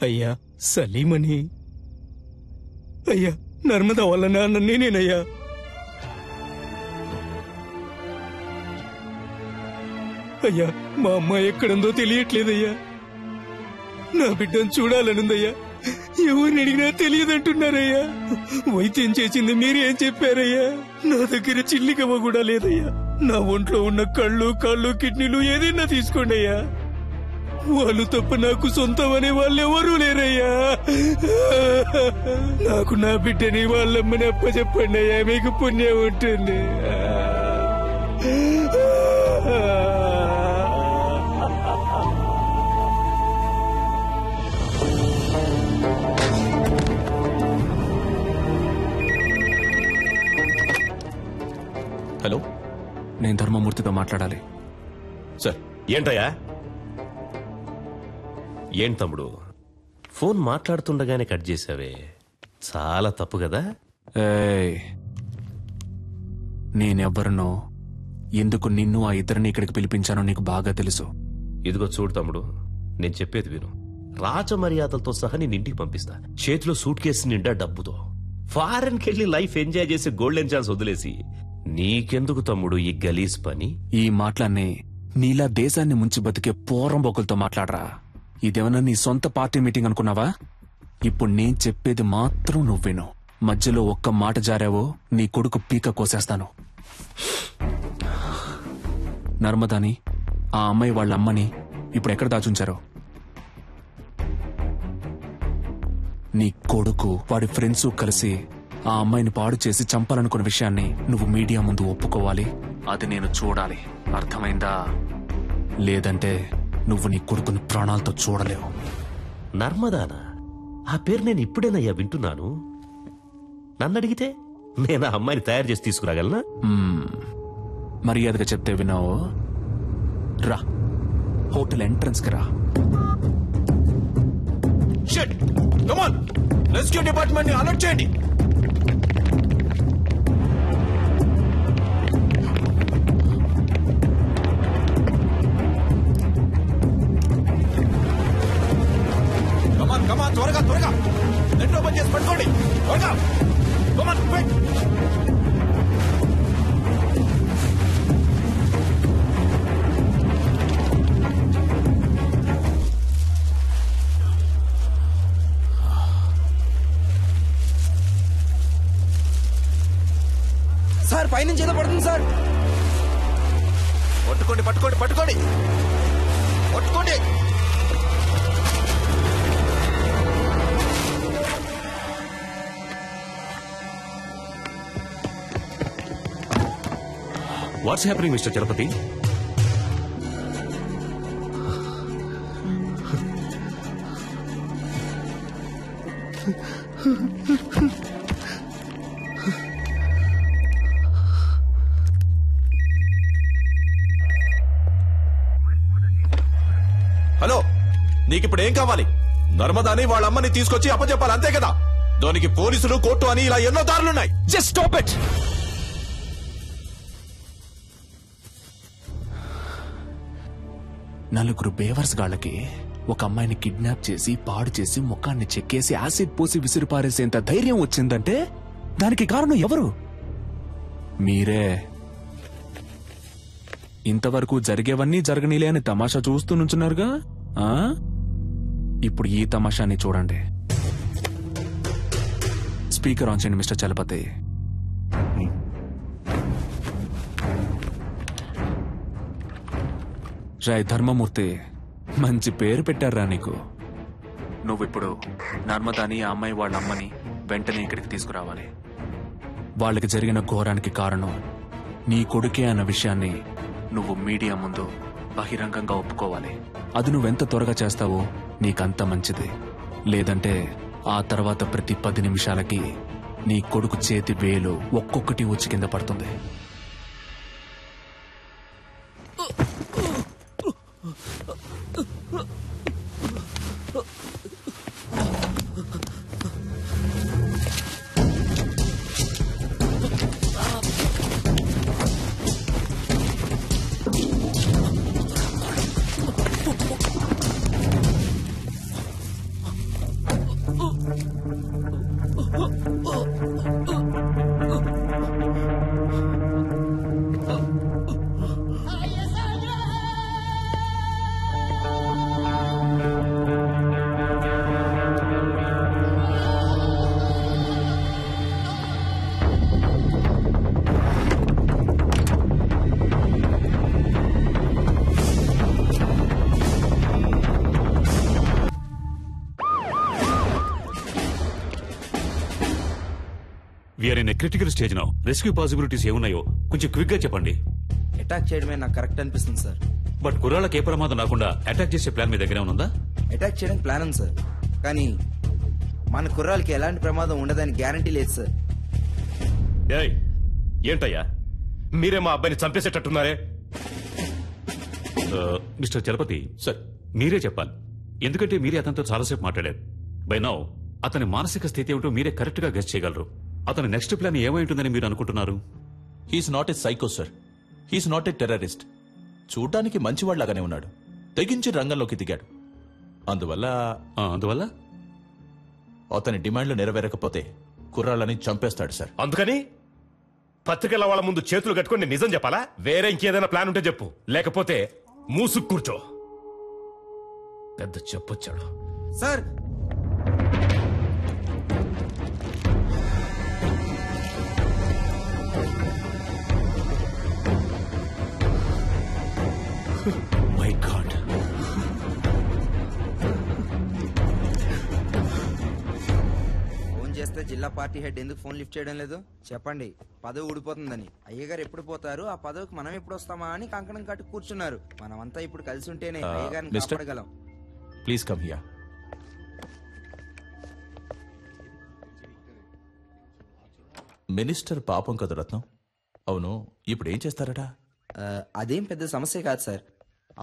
అయ్యా సలీమని. అయ్యా నర్మదా వాళ్ళ నాన్న నేనేనయ్యా. అయ్యా మా అమ్మ ఎక్కడుందో తెలియట్లేదయ్యా. నా బిడ్డను చూడాలనుందయ్యా. ఎవరిని అడిగినా తెలియదంటున్నారయ్యా. వైద్యం చేసింది మీరేం చెప్పారయ్యా? నా దగ్గర చిల్లిగవ్వ కూడా లేదయ్యా. నా ఒంట్లో ఉన్న కళ్ళు కాళ్ళు కిడ్నీలు ఏదైనా తీసుకోండి అయ్యా. వాళ్ళు తప్ప నాకు సొంతం అనే వాళ్ళెవరూ లేరయ్యా. నాకు నా బిడ్డని వాళ్ళమ్మని అప్పచెప్పండి అయ్యా, మీకు పుణ్యం ఉంటుంది. హలో, నేను ధర్మమూర్తితో మాట్లాడాలి. సార్. ఏంటయ్యా? ఏం తమ్ముడు, ఫోన్ మాట్లాడుతుండగానే కట్ చేసావే, చాలా తప్పు కదా. నేనెవ్వరినో, ఎందుకు నిన్ను ఆ ఇద్దరిని ఇక్కడికి పిలిపించానో నీకు బాగా తెలుసు. ఇదిగో చూడు తమ్ముడు, నేను చెప్పేది విను. రాజమర్యాదలతో సహా నేను ఇంటికి పంపిస్తా, చేతిలో సూట్ కేసు నిండా డబ్బుతో. ఫారెన్ కెళ్ళి లైఫ్ ఎంజాయ్ చేసి గోల్డెన్ ఛాన్స్ వదిలేసి నీకెందుకు తమ్ముడు ఈ గలీజ్ పని? ఈ మాటలన్నీ నీలా దేశాన్ని ముంచి బతికే పోరంబోకులతో మాట్లాడరా. ఇదేమన్నా నీ సొంత పార్టీ మీటింగ్ అనుకున్నావా? ఇప్పుడు నేను చెప్పేది మాత్రం నువ్వు విను. మధ్యలో ఒక్క మాట జారావో నీ కొడుకు పీక కోసేస్తాను. నర్మదాని, ఆ అమ్మాయి వాళ్ళ అమ్మని ఇప్పుడు ఎక్కడ దాచుంచారో? నీ కొడుకు వాడి ఫ్రెండ్స్ కలిసి ఆ అమ్మాయిని పాడు చేసి చంపాలనుకున్న విషయాన్ని నువ్వు మీడియా ముందు ఒప్పుకోవాలి. అది నేను చూడాలి, అర్థమైందా? లేదంటే నువ్వు నీ కొడుకుని ప్రాణాలతో చూడలేవు. నర్మదానా? ఆ పేరు నేను ఇప్పుడేనయ్యా వింటున్నాను. నన్ను అడిగితే నేను ఆ అమ్మాయిని తయారు చేసి తీసుకురాగలనా? మర్యాదగా చెప్తే విన్నావు. రా, హోటల్ ఎంట్రన్స్ కి రా. రెస్క్యూ డిపార్ట్మెంట్ ని అలర్ట్ చేయండి. కమాన్ త్వరగా త్వరగా నెట్ ఓపెన్ చేసి పట్టుకోండి. త్వరగా కమాన్ క్విక్. సార్ పైనుంచి ఏదో పడుతుంది సార్. పట్టుకోండి పట్టుకోండి పట్టుకోండి పట్టుకోండి. What's happening mister Chalapathi? Hello, నీకిప్పుడు ఏం కావాలి? నర్మదాని వాళ్ళ అమ్మని తీసుకొచ్చి అప్పచెప్పాలి, అంతే కదా? దానికి పోలీసులు కోర్టు అని ఇలా ఎన్నో దారులున్నాయి. Just stop it. నలుగురు బేవర్స్ గాళ్ళకి ఒక అమ్మాయిని కిడ్నాప్ చేసి పాడు చేసి ముఖాన్ని చెక్కేసి యాసిడ్ పోసి విసిరిపారేసేంత ధైర్యం వచ్చిందంటే దానికి కారణం ఎవరు? మీరే. ఇంతవరకు జరిగేవన్నీ జరగనీలే అని తమాషా చూస్తూ నుంచున్నారుగా. ఇప్పుడు ఈ తమాషాని చూడండి. స్పీకర్ ఆన్ చేయండి మిస్టర్ చలపతి. రాయ్ ధర్మమూర్తి, మంచి పేరు పెట్టారా నీకు. నువ్విప్పుడు నర్మదాని, ఆ అమ్మాయి వాళ్ళ అమ్మని వెంటనే ఇక్కడికి తీసుకురావాలి. వాళ్ళకి జరిగిన ఘోరానికి కారణం నీ కొడుకే అన్న విషయాన్ని నువ్వు మీడియా ముందు బహిరంగంగా ఒప్పుకోవాలి. అది నువ్వెంత త్వరగా చేస్తావో నీకంత మంచిది. లేదంటే ఆ తర్వాత ప్రతి 10 నిమిషాలకి నీ కొడుకు చేతి వేలు ఒక్కొక్కటి వచ్చి కింద పడుతుంది. We are in a critical stage now. Rescue possibilities ఏమున్నాయో కొంచెం క్విక్ గా చెప్పండి. అటాక్ చేయడమే నాకు కరెక్ట్ అనిపిస్తుంది సార్. బట్ కుర్రాళ్ళకి ఏ ప్రమాదం రాకుండా అటాక్ చేసే ప్లాన్ మీ దగ్గర ఉందా? అటాక్ చేయడానికి ప్లాన్ ఉంది సార్, కానీ మన కుర్రాలకి ఎలాంటి ప్రమాదం ఉండదని గ్యారంటీ లేదు సార్. ఏయ్, ఏంటయ్యా మీరే మా అబ్బాయిని చంపేసేటట్టున్నారే? మిస్టర్ చలపతి సార్, మీరే చెప్పాలి, ఎందుకంటే మీరే అతనితో చాలాసేపు మాట్లాడారు. బై నౌ అతని మానసిక స్థితి ఏమిటో మీరే కరెక్ట్ గా గెస్ చేయగలరు. అతని నెక్స్ట్ ప్లాన్ ఏమై ఉంటుందని మీరు అనుకుంటున్నారు? He's not a psycho sir, he's not a terrorist. చూడటానికి మంచివాళ్లాగానే ఉన్నాడు, తెగించి రంగంలోకి దిగాడు. అందువల్ల అతని డిమాండ్లు నెరవేరకపోతే కుర్రాళ్ళని చంపేస్తాడు సార్. అందుకని పత్రికల వాళ్ళ ముందు చేతులు కట్టుకుని నిజం చెప్పాలా? వేరే ఇంకేదైనా ప్లాన్ ఉంటే చెప్పు, లేకపోతే మూసుకు కూర్చో. పెద్ద చెప్పొచ్చాడు సార్. మై గాడ్, ఫోన్ చేస్తే జిల్లా పార్టీ హెడ్ ఎందుకు ఫోన్ లిఫ్ట్ చేయడం లేదు చెప్పండి. పదవి ఊడిపోతుందని. అయ్యగారు ఎప్పుడు పోతారు, ఆ పదవికి మనం ఎప్పుడు వస్తామా అని కంకణం కట్టు కూర్చున్నారు. మనమంతా ఇప్పుడు కలిసి ఉంటేనే అయ్యగారిని మిస్టర్, కాపాడగలం. Please come here. మినిస్టర్ పాపం కదా రత్నం. అవును, ఇప్పుడు ఏం చేస్తారట? అదేం పెద్ద సమస్య కాదు సార్.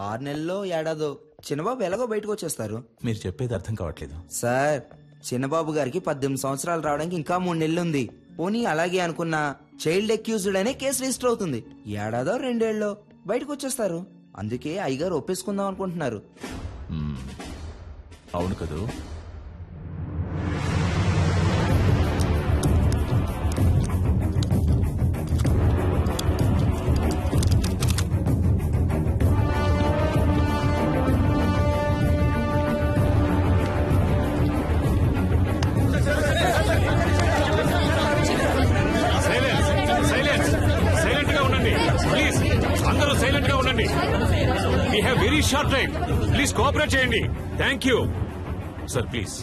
6 నెలల్లో ఏడాదో చిన్నబాబు ఎలాగో బయటకు వచ్చేస్తారు. మీరు చెప్పేది అర్థం కావట్లేదు సార్. చిన్నబాబు గారికి 18 సంవత్సరాలు రావడానికి ఇంకా 3 నెలలుంది. పోనీ అలాగే అనుకున్నా చైల్డ్ అక్యూజ్డ్ అనే కేసు రిజిస్టర్ అవుతుంది. ఏడాదో 2 ఏళ్ళలో బయటకు వచ్చేస్తారు. అందుకే అయ్యగారు ఒప్పేసుకుందాం అనుకుంటున్నారు. అవును కదూ? షార్ట్ టైం, ప్లీజ్ కోఆపరేట్ చేయండి. Thank you sir. ప్లీజ్.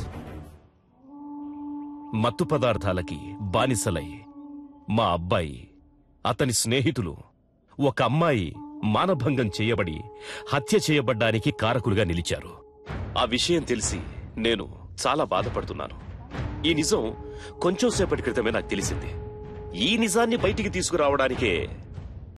మత్తు పదార్థాలకి బానిసలై మా అబ్బాయి, అతని స్నేహితులు, ఒక అమ్మాయి మానభంగం చేయబడి హత్య చేయబడ్డానికి కారకులుగా నిలిచారు. ఆ విషయం తెలిసి నేను చాలా బాధపడుతున్నాను. ఈ నిజం కొంచెం సేపటి క్రితమే నాకు తెలిసింది. ఈ నిజాన్ని బయటికి తీసుకురావడానికే